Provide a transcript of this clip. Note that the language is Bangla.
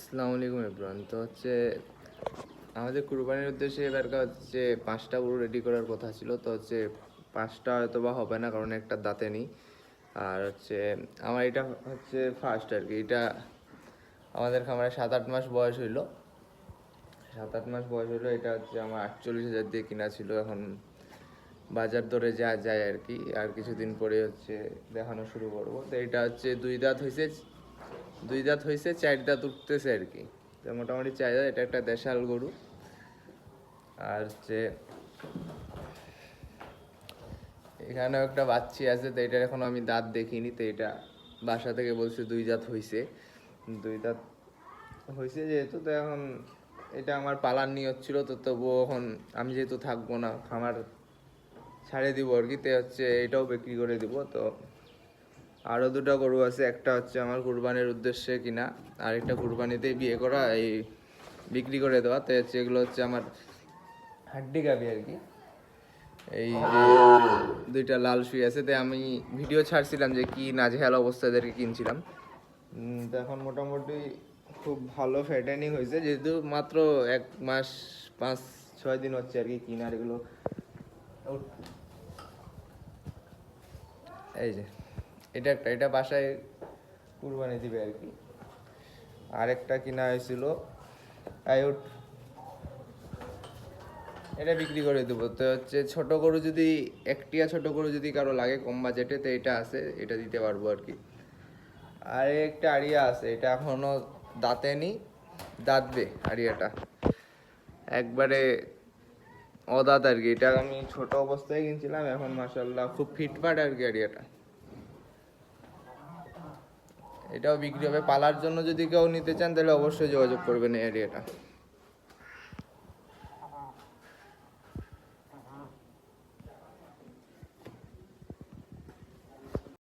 আসসালামু আলাইকুম এভরিওয়ান। তো হচ্ছে আমাদের কুরবানির উদ্দেশ্যে এবারকার হচ্ছে 5টা গরু রেডি করার কথা ছিল। তো হচ্ছে 5টা হয়তো বা হবে না, কারণ একটা দাঁতে নেই। আর হচ্ছে আমার এটা হচ্ছে ফার্স্ট আর কি। এটা আমাদের খামারে 7-8 মাস বয়স হইলো। 7-8 মাস বয়স হইলো। এটা হচ্ছে আমার 48,000 দিয়ে কিনা ছিল। এখন বাজার দরে যা যায় আর কি। আর কিছুদিন পরে হচ্ছে দেখানো শুরু করবো। তো এটা হচ্ছে 2 দাঁত হয়েছে 4 দাঁত উঠতেছে আর কি। তো মোটামুটি 4 দাঁত। এটা একটা দেশাল গরু। আর হচ্ছে এখানেও একটা বাচ্চি আছে। তো এটার এখন আমি দাঁত দেখিনি। তো এটা বাসা থেকে বলছে 2 দাঁত হয়েছে। 2 দাঁত হয়েছে যেহেতু, তো এখন এটা আমার পালার নিয়ত ছিল। তো তবুও এখন আমি যেহেতু থাকবো না, খামার ছাড়ে দিব আর কি। তো হচ্ছে এটাও বিক্রি করে দিব। তো আরও 2টা গরু আছে। একটা হচ্ছে আমার কুরবানির উদ্দেশ্যে কিনা, আর একটা কুরবানিতেই বিয়ে করা, এই বিক্রি করে দেওয়া। তো হচ্ছে এগুলো হচ্ছে আমার হাড্ডি গাভি আর কি। এই যে 2টা লাল শুয়ে আছে। তো আমি ভিডিও ছাড়ছিলাম যে কি নাজেহাল অবস্থা এদেরকে কিনছিলাম। তো এখন মোটামুটি খুব ভালো ফ্যাটেনিং হয়েছে, যেহেতু মাত্র 1 মাস 5-6 দিন হচ্ছে আর কি কিনার এগুলো। এই যে এটা বাসায় কুরবানি দিবে আর কি। আরেকটা কিনা হয়েছিল আয়ুট, এটা বিক্রি করে দেবো। তো হচ্ছে ছোট গরু যদি ছোট গরু যদি কারো লাগে কম বাজেটে, তো এটা আছে, এটা দিতে পারবো আর কি। আর একটা আড়িয়া আছে, এটা এখনো দাঁতে নি, দাঁতবে আড়িয়াটা একবারে অদাঁত আর কি। এটা আমি ছোট অবস্থায় কিনছিলাম, এখন মাশাল্লাহ খুব ফিটফাট আর কি আড়িয়াটা। এটাও বিক্রি হবে। পালার জন্য যদি কেউ নিতে চান তাহলে অবশ্যই যোগাযোগ করবেন এই এরিয়াটা।